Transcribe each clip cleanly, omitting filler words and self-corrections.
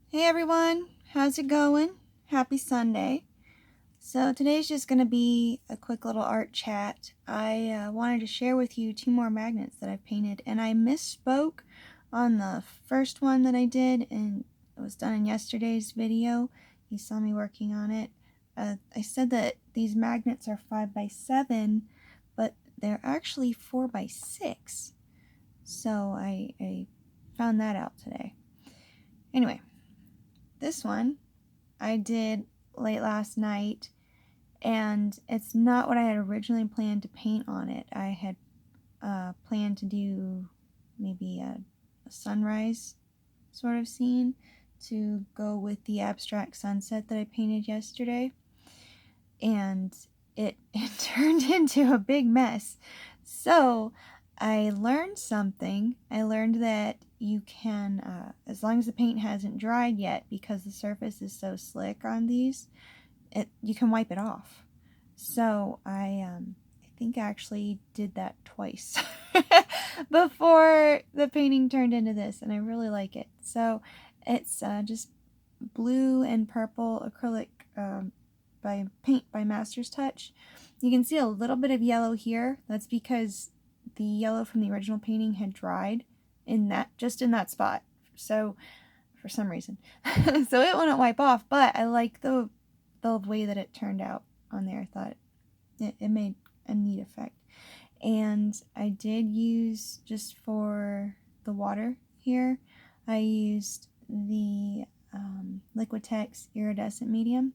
Hey everyone, how's it going? Happy Sunday. So today's just going to be a quick little art chat. I wanted to share with you two more magnets that I've painted, and I misspoke on the first one that I did, and it was done in yesterday's video. You saw me working on it. I said that these magnets are 5x7, but they're actually 4x6. So I found that out today. Anyway, this one I did late last night, and it's not what I had originally planned to paint on it. I had planned to do maybe a sunrise sort of scene to go with the abstract sunset that I painted yesterday, and it turned into a big mess. So I learned something. I learned that you can, as long as the paint hasn't dried yet, because the surface is so slick on these, you can wipe it off. So I think I actually did that twice before the painting turned into this, and I really like it. So it's just blue and purple acrylic paint by Master's Touch. You can see a little bit of yellow here. That's because the yellow from the original painting had dried in that spot. So for some reason, so it wouldn't wipe off. But I like the way that it turned out on there. I thought it made a neat effect. And I did use, just for the water here, I used the Liquitex iridescent medium.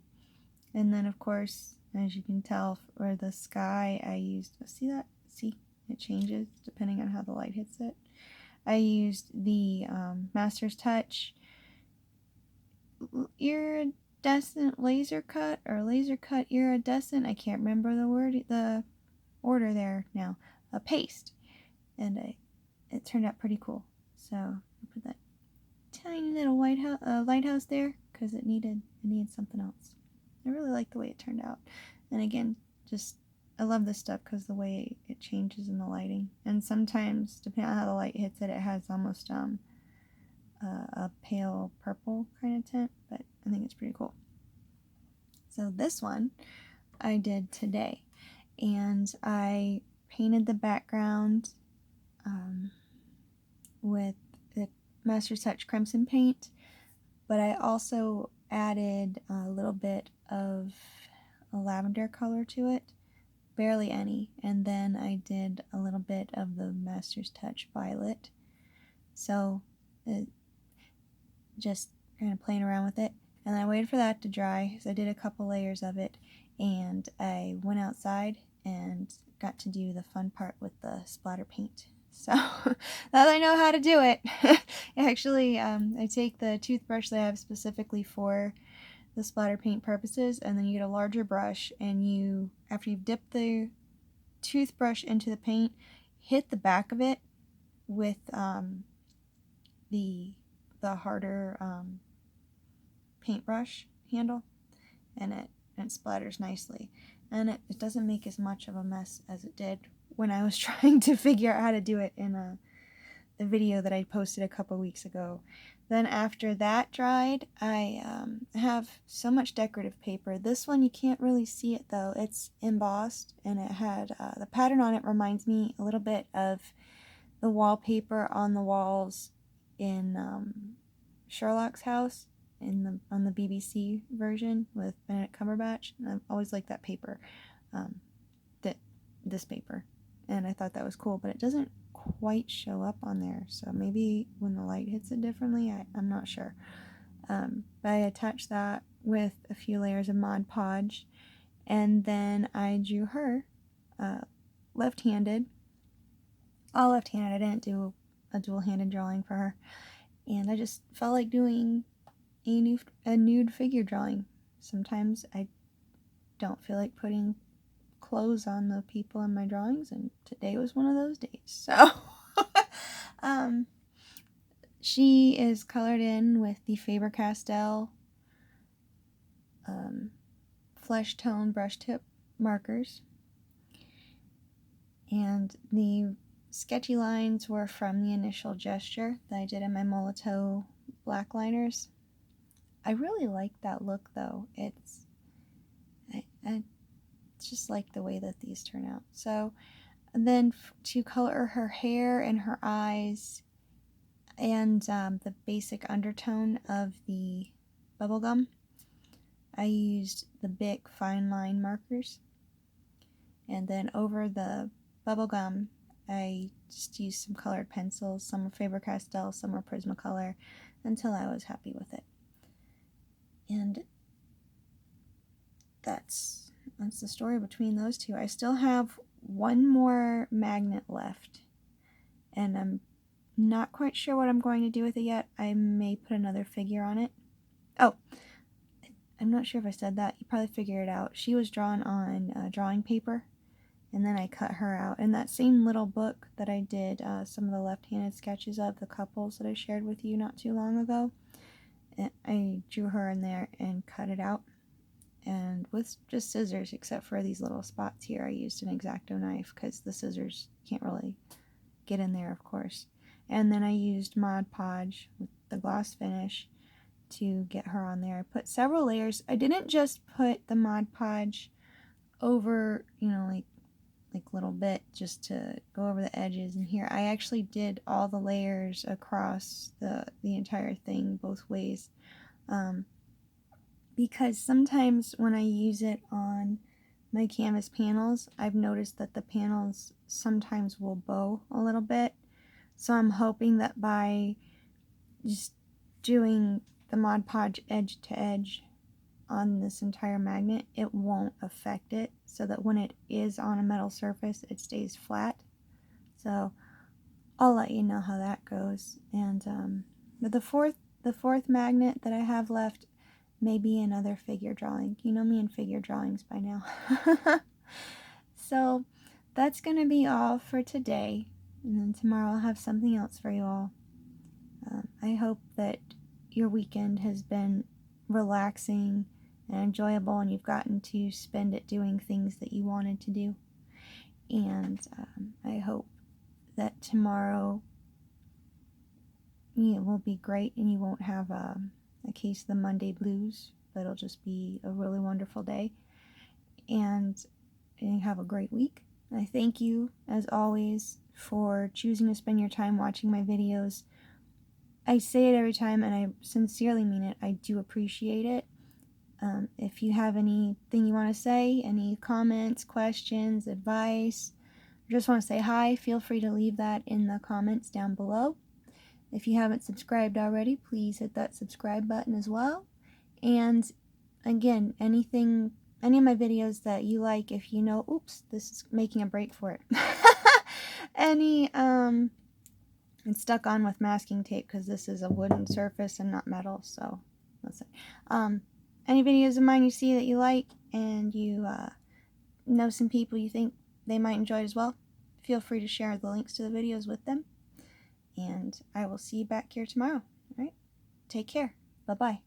And then, of course, as you can tell, for the sky, I used, see that? See, it changes depending on how the light hits it. I used the Master's Touch iridescent laser cut, or laser cut iridescent. I can't remember the order there now. A paste, and it turned out pretty cool. So I put that tiny little lighthouse there because it needed something else. I really like the way it turned out, and again, just I love this stuff because the way it changes in the lighting, and sometimes depending on how the light hits it, it has almost a pale purple kind of tint, but I think it's pretty cool. So this one I did today, and I painted the background with the Master's Touch Crimson paint, but I also added a little bit of a lavender color to it, barely any, and then I did a little bit of the Master's Touch Violet. So just kind of playing around with it, and I waited for that to dry, so I did a couple layers of it, and I went outside and got to do the fun part with the splatter paint. So now that I know how to do it, actually, I take the toothbrush that I have specifically for the splatter paint purposes, and then you get a larger brush, and you, after you've dipped the toothbrush into the paint, hit the back of it with the harder paintbrush handle, and it splatters nicely, and it doesn't make as much of a mess as it did when I was trying to figure out how to do it in the video that I posted a couple weeks ago. Then after that dried, I have so much decorative paper. This one you can't really see it though. It's embossed, and it had the pattern on it reminds me a little bit of the wallpaper on the walls in Sherlock's house on the BBC version with Benedict Cumberbatch. And I've always liked that paper, this paper, and I thought that was cool, but it doesn't quite show up on there, so maybe when the light hits it differently, I'm not sure. But I attached that with a few layers of Mod Podge, and then I drew her left-handed, all left-handed. I didn't do a dual-handed drawing for her, and I just felt like doing a nude figure drawing. Sometimes I don't feel like putting clothes on the people in my drawings, and today was one of those days. So she is colored in with the Faber-Castell flesh tone brush tip markers, and the sketchy lines were from the initial gesture that I did in my Molotow black liners. I really like that look though. I just like the way that these turn out. So then to color her hair and her eyes and the basic undertone of the bubblegum, I used the Bic fine line markers, and then over the bubblegum I just used some colored pencils. Some were Faber-Castell, some were Prismacolor, until I was happy with it. And that's the story between those two. I still have one more magnet left, and I'm not quite sure what I'm going to do with it yet. I may put another figure on it. Oh, I'm not sure if I said that. You probably figured it out. She was drawn on drawing paper, and then I cut her out. In that same little book that I did some of the left-handed sketches of, the couples that I shared with you not too long ago, I drew her in there and cut it out. And with just scissors, except for these little spots here, I used an X-Acto knife because the scissors can't really get in there, of course. And then I used Mod Podge with the gloss finish to get her on there. I put several layers. I didn't just put the Mod Podge over, you know, like little bit just to go over the edges and here. I actually did all the layers across the entire thing both ways. Because sometimes when I use it on my canvas panels, I've noticed that the panels sometimes will bow a little bit. So I'm hoping that by just doing the Mod Podge edge to edge on this entire magnet, it won't affect it, so that when it is on a metal surface, it stays flat. So I'll let you know how that goes. And but the fourth magnet that I have left, maybe another figure drawing. You know me and figure drawings by now. So that's going to be all for today. And then tomorrow I'll have something else for you all. I hope that your weekend has been relaxing and enjoyable, and you've gotten to spend it doing things that you wanted to do. And I hope that tomorrow will be great and you won't have a case of the Monday blues, but it'll just be a really wonderful day. And have a great week. I thank you, as always, for choosing to spend your time watching my videos. I say it every time, and I sincerely mean it. I do appreciate it. If you have anything you want to say, any comments, questions, advice, or just want to say hi, feel free to leave that in the comments down below. If you haven't subscribed already, please hit that subscribe button as well. And again, any of my videos that you like, if you know, oops, this is making a break for it. It's stuck on with masking tape because this is a wooden surface and not metal, so listen. Any videos of mine you see that you like and you know some people you think they might enjoy it as well, feel free to share the links to the videos with them. And I will see you back here tomorrow. All right? Take care. Bye-bye.